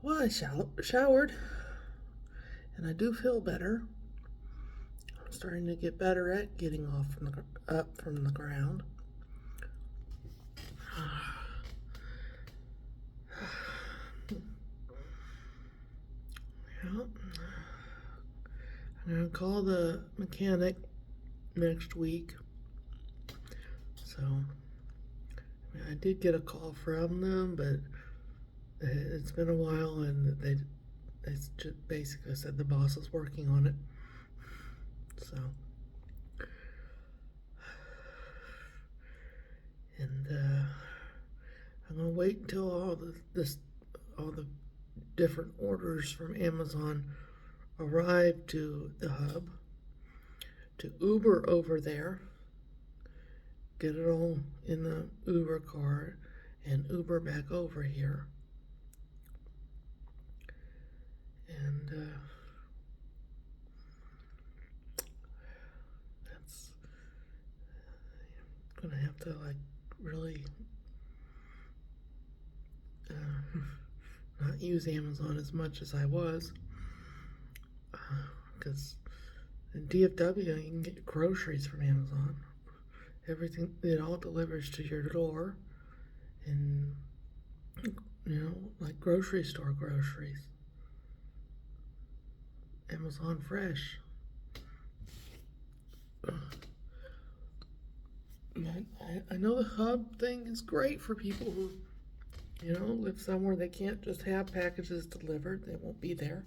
Well, I showered, and I do feel better. I'm starting to get better at getting up from the ground. Yeah. I'm gonna call the mechanic next week. So I did get a call from them, but it's been a while, and they just basically said the boss is working on it. So, and I'm gonna wait until all the different orders from Amazon arrive to the hub to Uber over there, get it all in the Uber car, and Uber back over here. And that's gonna have to like really not use Amazon as much as I was, because in DFW you can get groceries from Amazon. Everything, it all delivers to your door, and like grocery store groceries. Amazon Fresh. I know the hub thing is great for people who, live somewhere they can't just have packages delivered. They won't be there,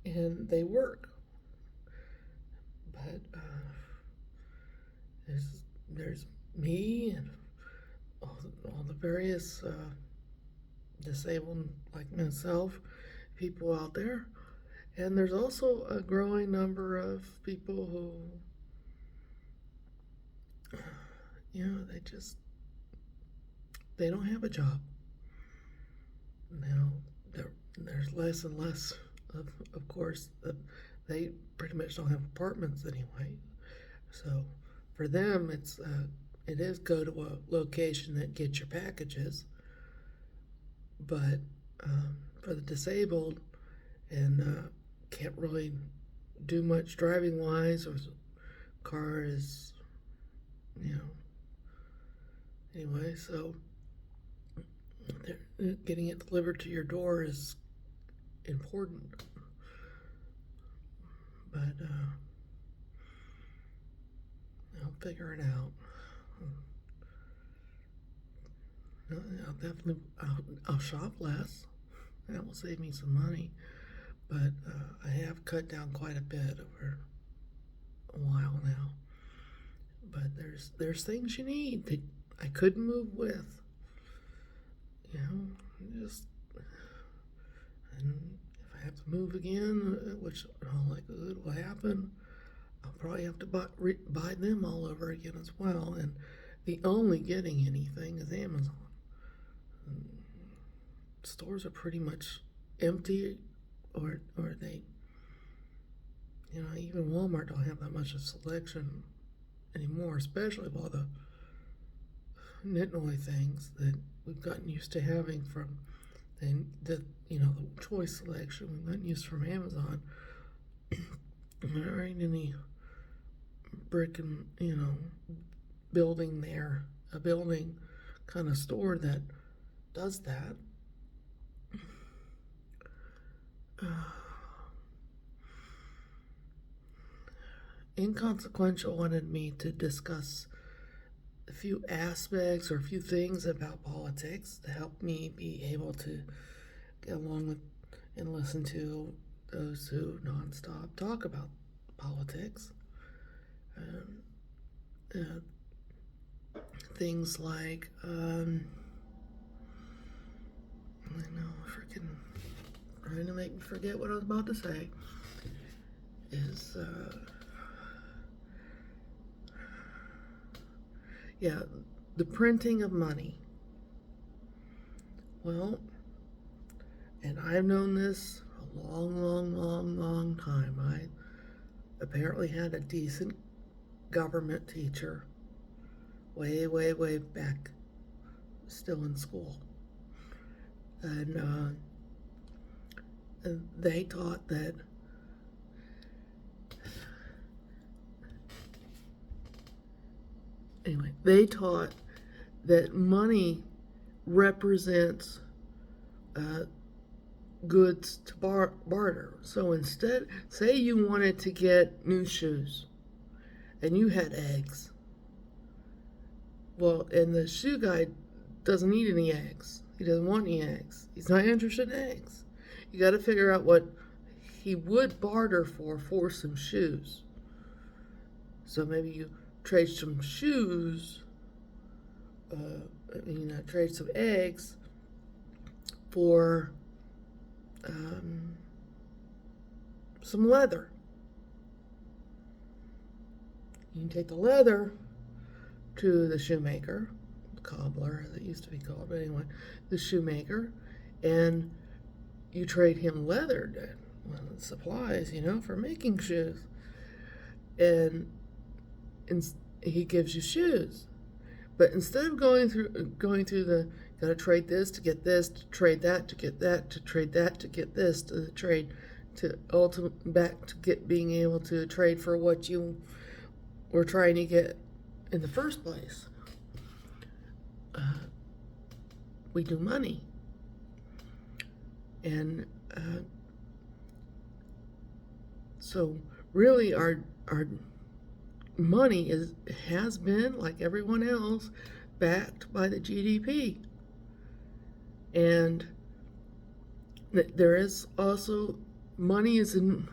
and they work. But there's me and all the various disabled like myself people out there, and there's also a growing number of people who, they don't have a job. Now there's less and less of course. They pretty much don't have apartments anyway, so for them it is go to a location that gets your packages. But for the disabled and can't really do much driving wise, or car is, you know, anyway, so getting it delivered to your door is important. But I'll figure it out. I'll definitely I'll shop less. That will save me some money. But I have cut down quite a bit over a while now. But there's things you need that I couldn't move with. You know, just and if I have to move again, which all likelihood will happen, I'll probably have to buy them all over again as well. And the only getting anything is Amazon. Stores are pretty much empty, or they, even Walmart don't have that much of selection anymore, especially with all the nitnoy things that we've gotten used to having from the choice selection we've gotten used from Amazon. There ain't any brick and building there, a building kind of store that does that. Inconsequential wanted me to discuss a few aspects or a few things about politics to help me be able to get along with and listen to those who nonstop talk about politics. Things like, I know, freaking trying to make me forget what I was about to say. Is, yeah, the printing of money. Well, and I've known this a long, long, long, long time. I apparently had a decent government teacher way, way, way back, still in school. And they taught that anyway, they taught that money represents goods to barter. So instead, say you wanted to get new shoes and you had eggs. Well, and the shoe guy doesn't need any eggs. He doesn't want any eggs. He's not interested in eggs. You got to figure out what he would barter for some shoes. So maybe you trade some shoes, trade some eggs for some leather. You can take the leather to the shoemaker, the cobbler, as it used to be called, but anyway, the shoemaker, and you trade him leather, supplies, for making shoes, and he gives you shoes. But instead of going through the gotta trade this to get this, to trade that to get that, to trade that to get this, to trade to ultimate back to being able to trade for what you were trying to get in the first place. We do money, and so really our money has been, like everyone else, backed by the GDP. And there is also money is in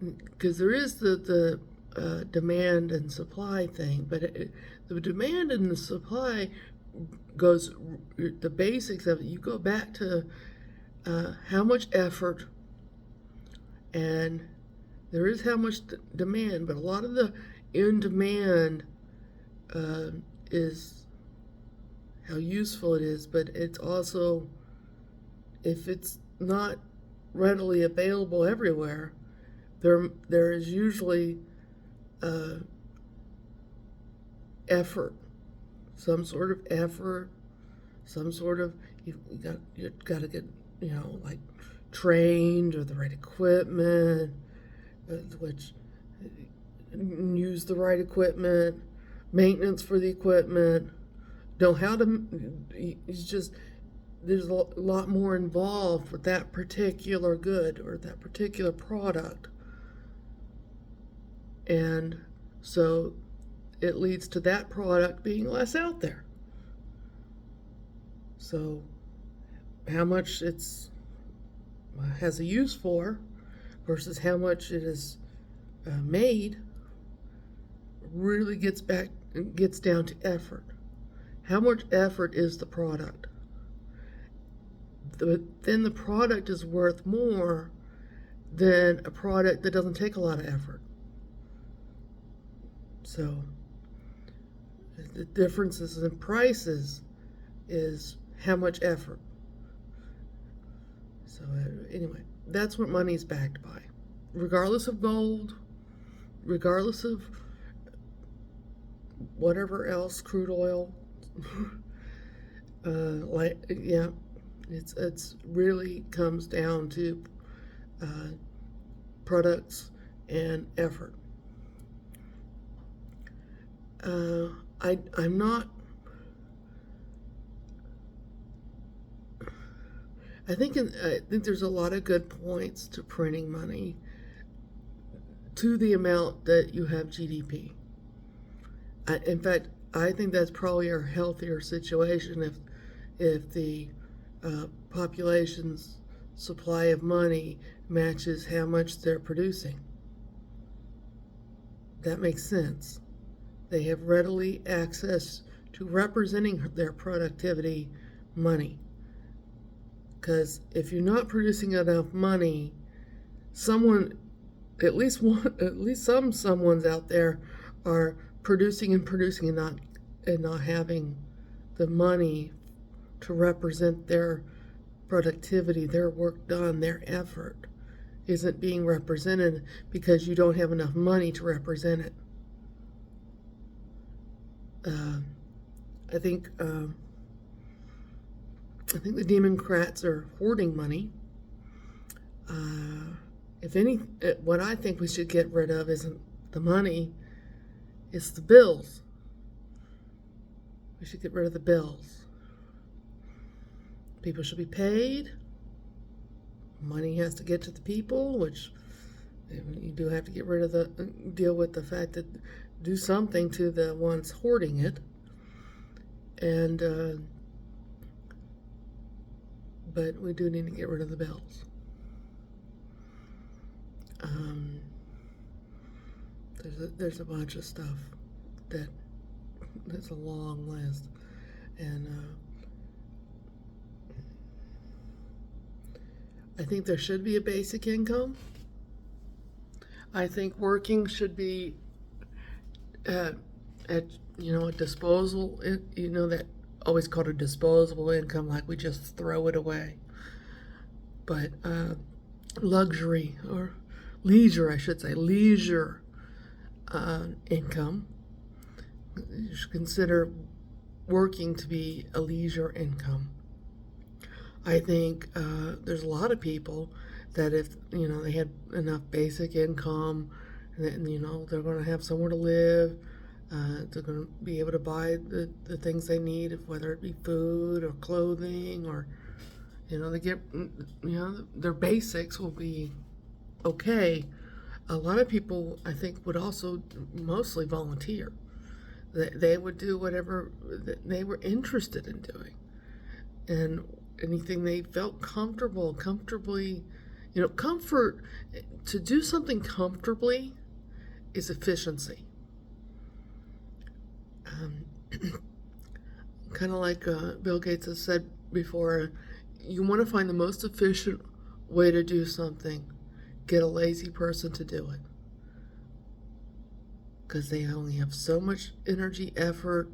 because there is the demand and supply thing, but the demand and the supply goes, the basics of it, you go back to how much effort, and there is how much demand, but a lot of the in demand is how useful it is, but it's also, if it's not readily available everywhere, there is usually effort, some sort of effort, some sort of, you got to get, like trained, or the right equipment, which use the right equipment, maintenance for the equipment, know how to, it's just, there's a lot more involved with that particular good or that particular product. And so it leads to that product being less out there. So how much it's has a use for versus how much it is made really gets down to effort. How much effort is the product? Then the product is worth more than a product that doesn't take a lot of effort. So the differences in prices is how much effort. So anyway, that's what money is backed by. Regardless of gold, regardless of whatever else, crude oil, it's really comes down to products and effort. I'm not. I think there's a lot of good points to printing money to the amount that you have GDP. In fact, I think that's probably a healthier situation if the population's supply of money matches how much they're producing. That makes sense. They have readily access to representing their productivity money. Because if you're not producing enough money, someone's out there are producing and not having the money to represent their productivity, their work done, their effort isn't being represented because you don't have enough money to represent it. I think I think the Democrats are hoarding money. If any, what I think we should get rid of isn't the money, it's the bills. We should get rid of the bills. People should be paid. Money has to get to the people, which you do have to get rid of deal with the fact that do something to the ones hoarding it. And, but we do need to get rid of the bills. There's a bunch of stuff that's a long list, and I think there should be a basic income. I think working should be at a disposal. That always called a disposable income, like we just throw it away. But luxury or leisure, I should say, leisure income. You should consider working to be a leisure income. I think there's a lot of people that if they had enough basic income, and they're going to have somewhere to live, they're going to be able to buy the things they need, whether it be food or clothing, or they get their basics will be okay. A lot of people, I think, would also mostly volunteer. They would do whatever they were interested in doing, and anything they felt comfortably, comfort. To do something comfortably is efficiency. Kind of like Bill Gates has said before, you want to find the most efficient way to do something. Get a lazy person to do it, because they only have so much energy, effort.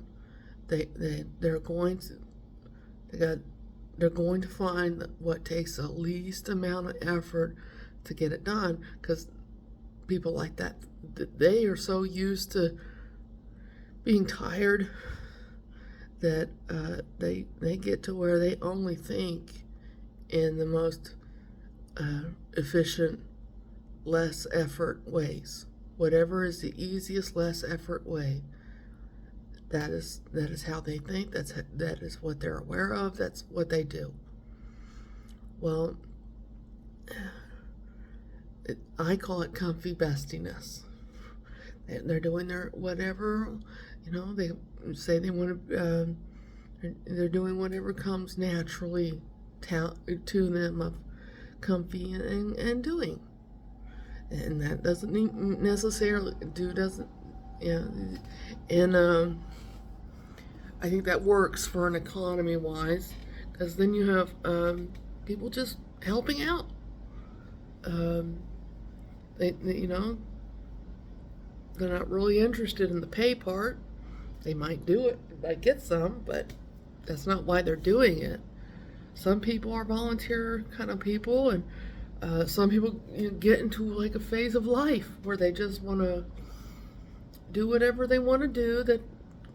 They're going to find what takes the least amount of effort to get it done, because people like that, they are so used to being tired that they get to where they only think in the most efficient, less effort ways. Whatever is the easiest, less effort way, that is how they think. That is what they're aware of. That's what they do. Well, I call it comfy bestiness. They're doing their whatever, they say they want to. They're doing whatever comes naturally to them of comfy and doing. And that doesn't necessarily and I think that works for an economy wise, because then you have people just helping out. They're not really interested in the pay part. They might do it, might get some, but that's not why they're doing it. Some people are volunteer kind of people, and some people get into like a phase of life where they just want to do whatever they want to do that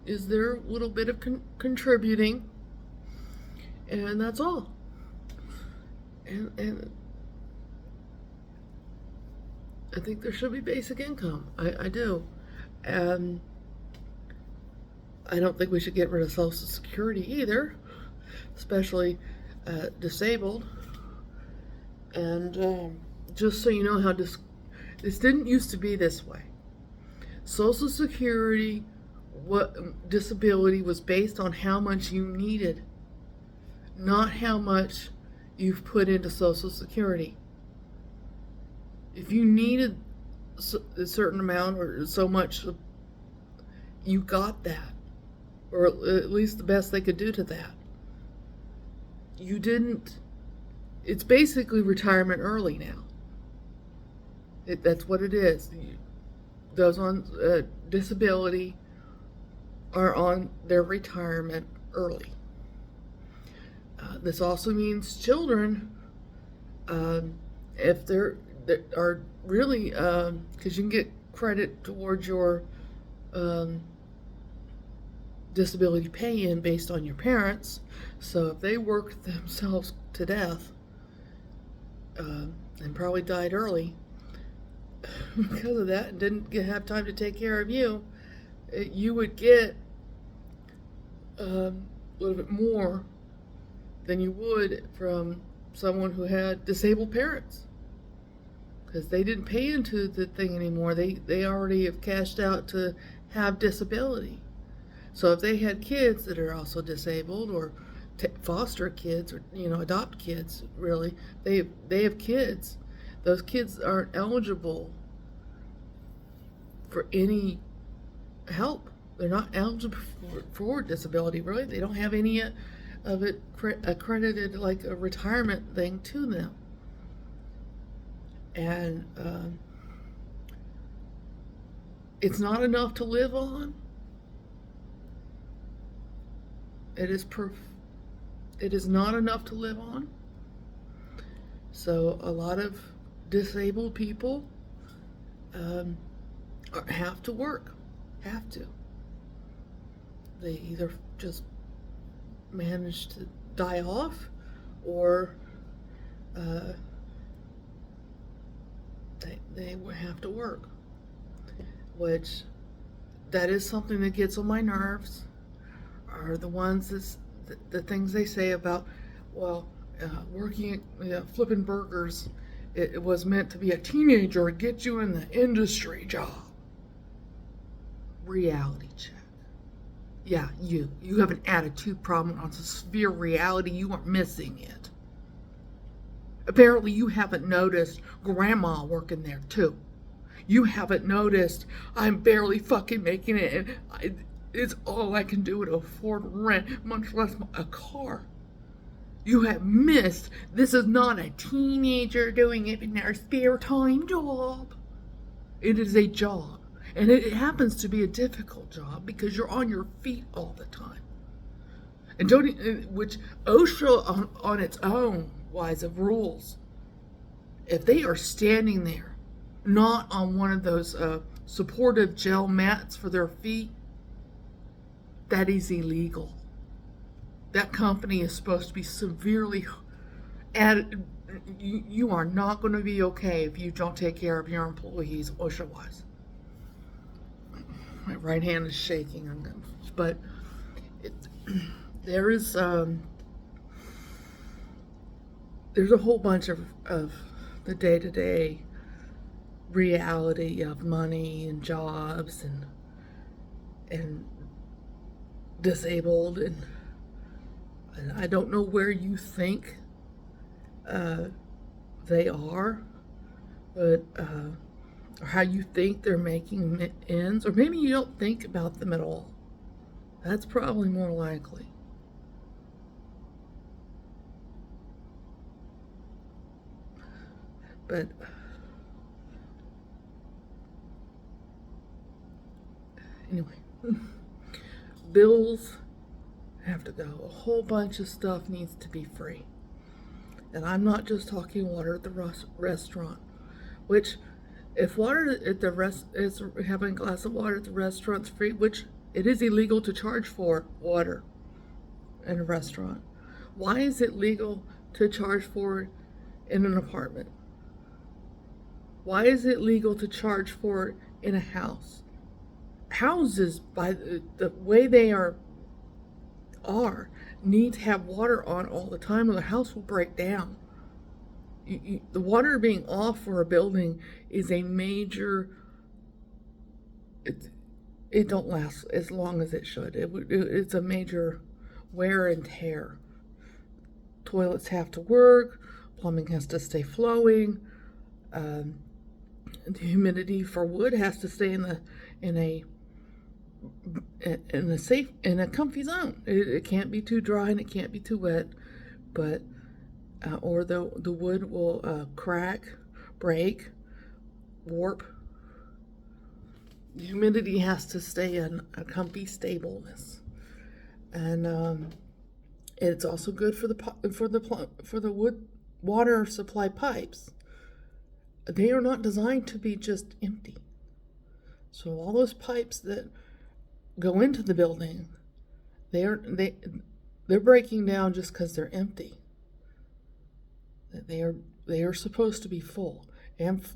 is their little bit of contributing, and that's all. And I think there should be basic income. I do. I don't think we should get rid of Social Security either, especially disabled. And just so you know how this didn't used to be this way. Social Security, disability was based on how much you needed, not how much you've put into Social Security. If you needed a certain amount or so much, you got that, or at least the best they could do to that. You didn't. It's basically retirement early now. That's what it is. Those on disability are on their retirement early. This also means children, if they're are really, because you can get credit towards your disability pay in based on your parents. So if they worked themselves to death and probably died early because of that and didn't have time to take care of you, you would get a little bit more than you would from someone who had disabled parents, because they didn't pay into the thing anymore. They already have cashed out to have disability. So if they had kids that are also disabled, or foster kids, or adopt kids, really, they have kids. Those kids aren't eligible for any help. They're not eligible for disability, really. They don't have any of it accredited like a retirement thing to them. And it's not enough to live on. It is not enough to live on. So a lot of disabled people have to work. Have to. They either just manage to die off, or they have to work, which that is something that gets on my nerves. Are the ones the things they say about, well, working flipping burgers, it was meant to be a teenager and get you in the industry job. Reality check. Yeah, you have an attitude problem on severe reality. You are missing it. Apparently you haven't noticed grandma working there too. You haven't noticed I'm barely fucking making it, and it's all I can do to afford rent, much less a car. You have missed this is not a teenager doing it in their spare time job. It is a job. And it happens to be a difficult job because you're on your feet all the time. And which OSHA on its own wise of rules, if they are standing there, not on one of those supportive gel mats for their feet, that is illegal. That company is supposed to be severely added. You are not going to be okay if you don't take care of your employees OSHA-wise. My right hand is shaking, but there's a whole bunch of the day-to-day reality of money and jobs and disabled, and I don't know where you think they are, but or how you think they're making ends, or maybe you don't think about them at all. That's probably more likely. But anyway, bills have to go. A whole bunch of stuff needs to be free. And I'm not just talking water at the restaurant, which if water at the is having a glass of water at the restaurant's free, which it is illegal to charge for water in a restaurant. Why is it legal to charge for it in an apartment? Why is it legal to charge for it in a house? Houses, by the way they are need to have water on all the time, or the house will break down. The water being off for a building is a major. It don't last as long as it should. It's a major wear and tear. Toilets have to work. Plumbing has to stay flowing. The humidity for wood has to stay in a comfy zone. It can't be too dry and it can't be too wet, but or the wood will crack, break, warp. The humidity has to stay in a comfy stableness, and it's also good for the wood water supply pipes. They are not designed to be just empty. So all those pipes that go into the building They're breaking down just because they're empty. They are supposed to be full, and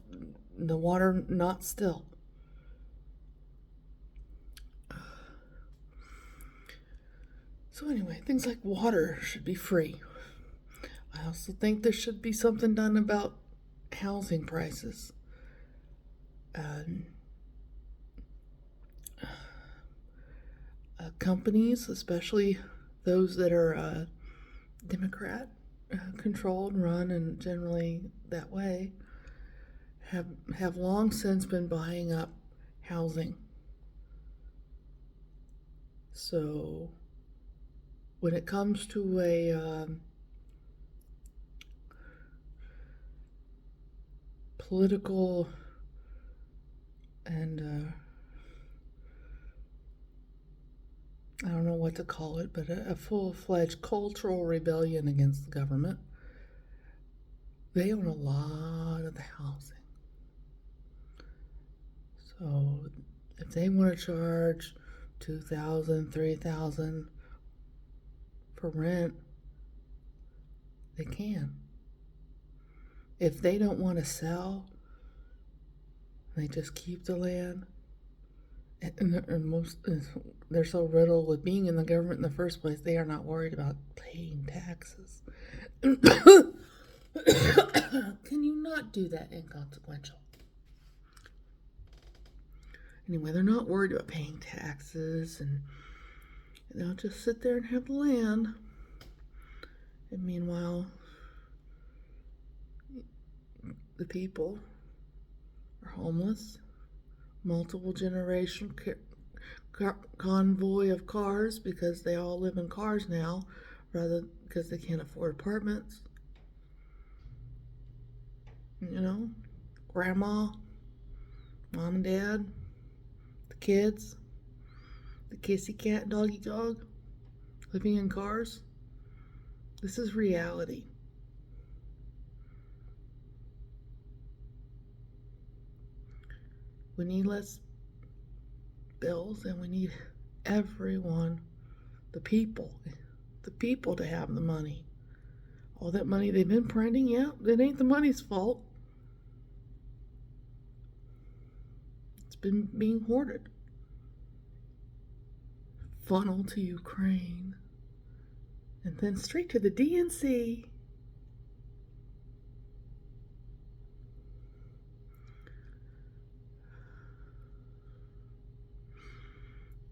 the water not still. So anyway, things like water should be free. I also think there should be something done about housing prices. Companies, especially those that are Democrat controlled, run, and generally that way, have long since been buying up housing. So when it comes to a political and I don't know what to call it, but a full-fledged cultural rebellion against the government, they own a lot of the housing. So if they want to charge $2,000, $3,000 for rent, they can. If they don't want to sell, they just keep the land. And they're so riddled with being in the government in the first place, they are not worried about paying taxes. Can you not do that, inconsequential? Anyway, they're not worried about paying taxes, and they'll just sit there and have the land. And meanwhile, the people are homeless. Multiple generation convoy of cars because they all live in cars now, rather because they can't afford apartments. You know, grandma, mom and dad, the kids, the kissy cat, doggy dog, living in cars. This is reality. We need less bills, and we need everyone, the people to have the money. All that money they've been printing, yeah, it ain't the money's fault. It's been being hoarded. Funneled to Ukraine, and then straight to the DNC.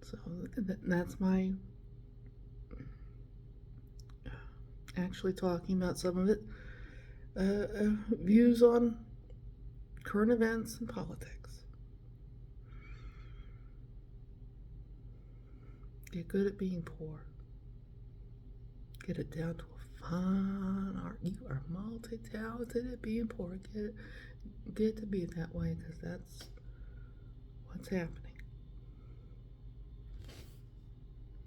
So that's my actually talking about some of it, views on current events and politics. Get good at being poor. Get it down to a fine art. You are multi-talented at being poor. Get to be that way, because that's what's happening.